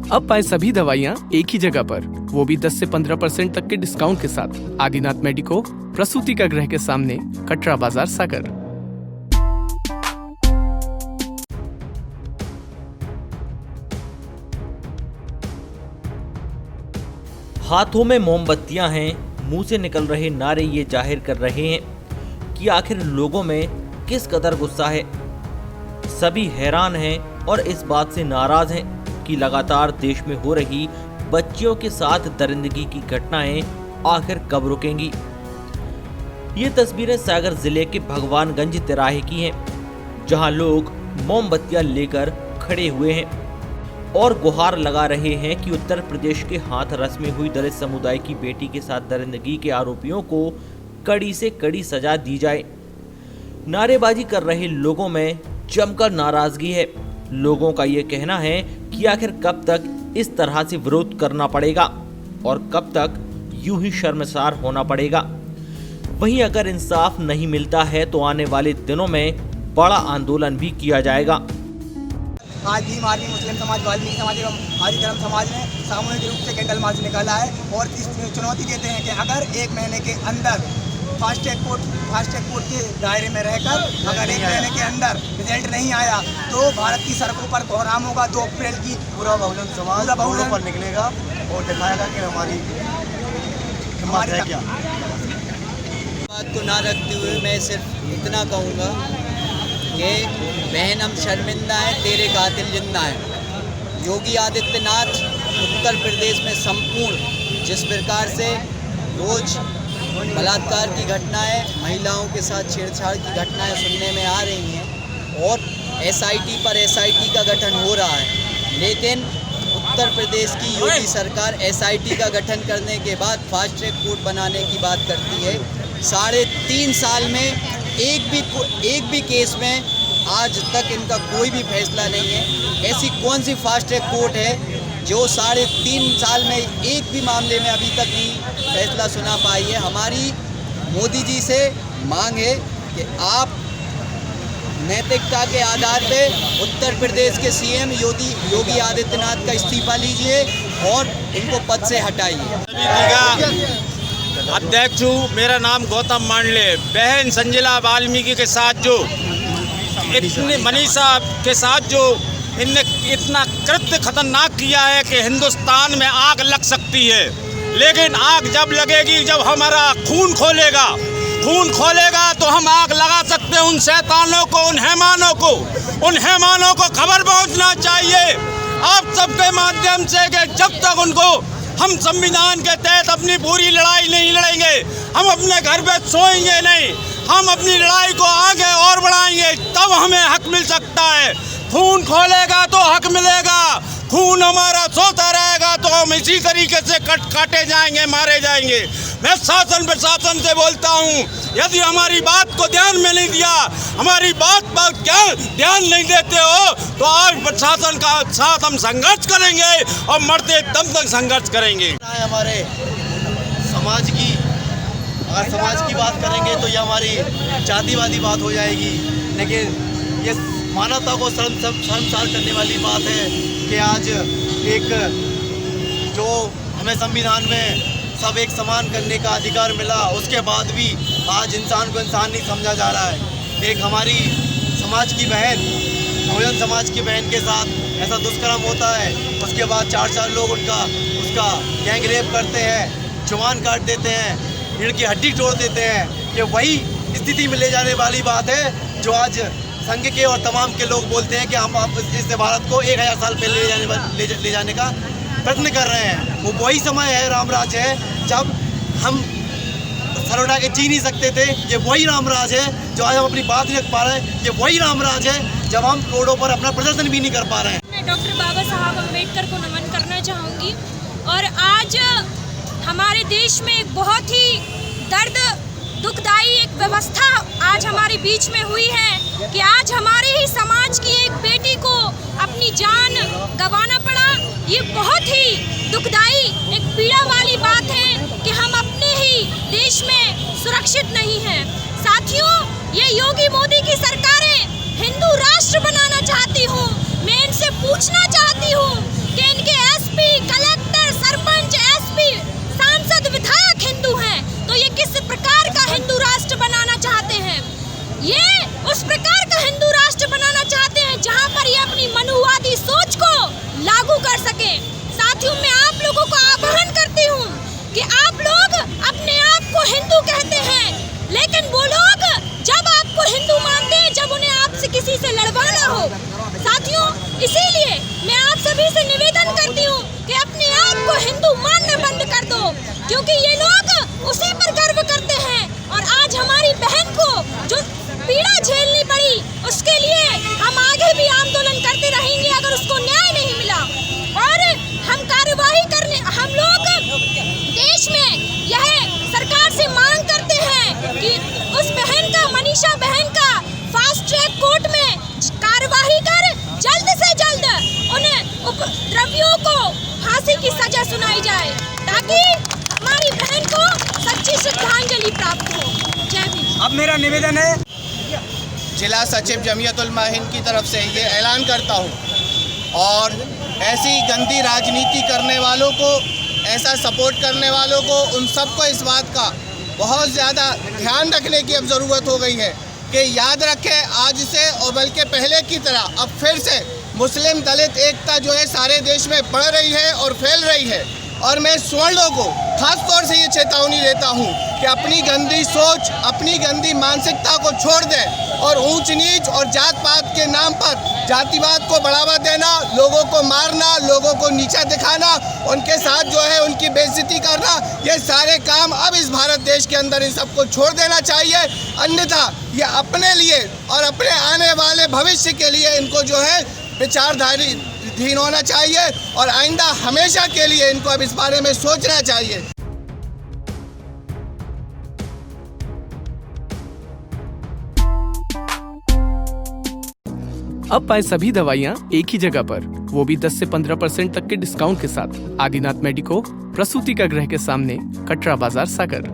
अब पाए सभी दवाइयाँ एक ही जगह पर, वो भी 10 से 15% तक के डिस्काउंट के साथ। आदिनाथ मेडिको, प्रसूति का गृह के सामने, कटरा बाजार, सागर। हाथों में मोमबत्तियां हैं, मुंह से निकल रहे नारे ये जाहिर कर रहे हैं कि आखिर लोगों में किस कदर गुस्सा है। सभी हैरान हैं और इस बात से नाराज हैं कि लगातार देश में हो रही बच्चियों के साथ दरिंदगी की घटनाएं आखिर कब रुकेंगी। ये तस्वीरें सागर जिले के भगवानगंज तिराहे की हैं, जहां लोग मोमबत्तियां लेकर खड़े हुए हैं और गुहार लगा रहे हैं कि उत्तर प्रदेश के हाथरस में हुई दलित समुदाय की बेटी के साथ दरिंदगी के आरोपियों को कड़ी से कड़ी सजा दी जाए। नारेबाजी कर रहे लोगों में जमकर नाराजगी है। लोगों का ये कहना है कि आखिर कब तक इस तरह से विरोध करना पड़ेगा और कब तक यूं ही शर्मसार होना पड़ेगा। वहीं अगर इंसाफ नहीं मिलता है तो आने वाले दिनों में बड़ा आंदोलन भी किया जाएगा। आज भी हमारी मुस्लिम समाज, वाल्मीकि समाज एवं आदि धर्म समाज ने सामूहिक रूप से कैंडल मार्च निकाला है और इस चुनौती देते हैं कि अगर 1 महीने के अंदर फास्ट ट्रैक कोर्ट के दायरे में रहकर अगर 1 महीने के अंदर रिजल्ट नहीं आया तो भारत की सड़कों पर कोहराम होगा। 2 अप्रैल की पूरा बहुजन समाज रोडों पर निकलेगा और दिखाएगा कि हमारी हिम्मत है क्या। बात को ना रखते हुए मैं सिर्फ इतना कहूँगा कि बहन हम शर्मिंदा हैं, तेरे कातिल जिंदा हैं। योगी आदित्यनाथ उत्तर प्रदेश में संपूर्ण जिस प्रकार से रोज बलात्कार की घटनाएं, महिलाओं के साथ छेड़छाड़ की घटनाएं सुनने में आ रही हैं और एसआईटी पर एसआईटी का गठन हो रहा है, लेकिन उत्तर प्रदेश की योगी सरकार एसआईटी का गठन करने के बाद फास्ट ट्रैक कोर्ट बनाने की बात करती है। 3.5 साल में एक भी केस में आज तक इनका कोई भी फैसला नहीं है। ऐसी कौन सी फास्ट ट्रैक कोर्ट है जो 3.5 साल में एक भी मामले में अभी तक नहीं फैसला सुना पाई है। हमारी मोदी जी से मांग है कि आप नैतिकता के आधार पे उत्तर प्रदेश के सीएम योगी आदित्यनाथ का इस्तीफा लीजिए और इनको पद से हटाइए। अध्यक्ष हूँ, मेरा नाम गौतम मांडले। बहन संजिला वाल्मीकि के साथ जो इतने मनीषा के साथ जो इनने इतना कृत्य खतरनाक किया है कि हिंदुस्तान में आग लग सकती है, लेकिन आग जब लगेगी जब हमारा खून खोलेगा तो हम आग लगा सकते हैं। उन शैतानों को, उन हैमानों को खबर पहुंचना चाहिए आप सबके माध्यम से कि जब तक उनको हम संविधान के तहत अपनी पूरी लड़ाई नहीं लड़ेंगे, हम अपने घर पे सोएंगे नहीं, हम अपनी लड़ाई को आगे और बढ़ाएंगे, तब हमें हक मिल सकता है। खून खोलेगा तो हक मिलेगा, खून हमारा सोता रहेगा तो हम इसी तरीके से काटे जाएंगे, मारे जाएंगे। मैं शासन प्रशासन से बोलता हूँ, यदि हमारी बात को ध्यान में नहीं दिया, हमारी बात पर ध्यान नहीं देते हो तो आज प्रशासन का साथ हम संघर्ष करेंगे और मरते दम तक संघर्ष करेंगे। हमारे समाज की अगर समाज की बात करेंगे तो ये हमारी जातिवादी बात हो जाएगी, लेकिन ये मानवता को शर्मसार करने वाली बात है कि आज एक जो हमें संविधान में सब एक समान करने का अधिकार मिला, उसके बाद भी आज इंसान को इंसान नहीं समझा जा रहा है। एक हमारी समाज की बहन, बहुजन समाज की बहन के साथ ऐसा दुष्कर्म होता है, उसके बाद 4 लोग उसका गैंग रेप करते हैं, जुबान काट देते हैं, रीढ़ की हड्डी तोड़ देते हैं। ये वही स्थिति में ले जाने वाली बात है जो आज संघ के और तमाम के लोग बोलते हैं कि हम इस भारत को 1000 साल पहले ले जाने का प्रयत्न कर रहे हैं। वो वही समय है, रामराज है, जब हम सर उठा के जी नहीं सकते थे। ये वही रामराज है जो आज हम अपनी बात नहीं रख पा रहे हैं। ये वही रामराज है जब हम रोडों पर अपना प्रदर्शन भी नहीं कर पा रहे हैं। मैं डॉक्टर बाबा साहब अम्बेडकर को नमन करना चाहूँगी। और आज हमारे देश में एक बहुत ही दुखदाई एक व्यवस्था आज हमारे बीच में हुई है कि आज हमारे ही समाज की एक बेटी को अपनी जान गंवाना पड़ा। ये बहुत ही दुखदाई एक पीड़ा वाली बात है कि हम अपने ही देश में सुरक्षित नहीं हैं। साथियों, ये योगी मोदी की सरकारें हिंदू राष्ट्र बनाना चाहती हूँ। मैं इनसे पूछना चाहती हूँ कि इनके इसीलिए मैं आप सभी से निवेदन करती हूँ कि अपने आप को हिंदू मानना बंद कर दो, क्योंकि ये लोग उसी पर गर्व करते हैं। और आज हमारी बहन को जो पीड़ा झेलनी पड़ी, उसके लिए हम आगे भी आंदोलन करते रहेंगे अगर उसको न्याय नहीं मिला। और हम कार्यवाही करने, हम लोग देश में यह सरकार से मांग करते हैं कि उस बहन का, मनीषा बहन का फास्ट ट्रैक कोर्ट में कार्यवाही कर जल्द से जल्द उन उपद्रवियों को फांसी की सजा सुनाई जाए, ताकि हमारी बहन को सच्ची श्रद्धांजलि प्राप्त हो। जय भीम। अब मेरा निवेदन है, जिला सचिव जमीयत उलमा हिंद की तरफ से ये ऐलान करता हूँ और ऐसी गंदी राजनीति करने वालों को, ऐसा सपोर्ट करने वालों को, उन सबको इस बात का बहुत ज़्यादा ध्यान रखने की अब ज़रूरत हो गई है कि याद रखें, आज से और बल्कि पहले की तरह अब फिर से मुस्लिम दलित एकता जो है सारे देश में बढ़ रही है और फैल रही है। और मैं स्वर्णों को खास तौर से ये चेतावनी देता हूँ कि अपनी गंदी सोच, अपनी गंदी मानसिकता को छोड़ दें और ऊंच नीच और जात पात के नाम पर जातिवाद को बढ़ावा देना, लोगों को मारना, लोगों को नीचा दिखाना, उनके साथ जो है उनकी बेइज्जती करना, ये सारे काम अब इस भारत देश के अंदर इन सबको छोड़ देना चाहिए। अन्यथा ये अपने लिए और अपने आने वाले भविष्य के लिए इनको जो है विचारधारीहीन होना चाहिए और आइंदा हमेशा के लिए इनको अब इस बारे में सोचना चाहिए। अब पाए सभी दवाइयाँ एक ही जगह पर, वो भी 10 से 15% तक के डिस्काउंट के साथ। आदिनाथ मेडिको, प्रसूति का गृह के सामने, कटरा बाजार, सागर।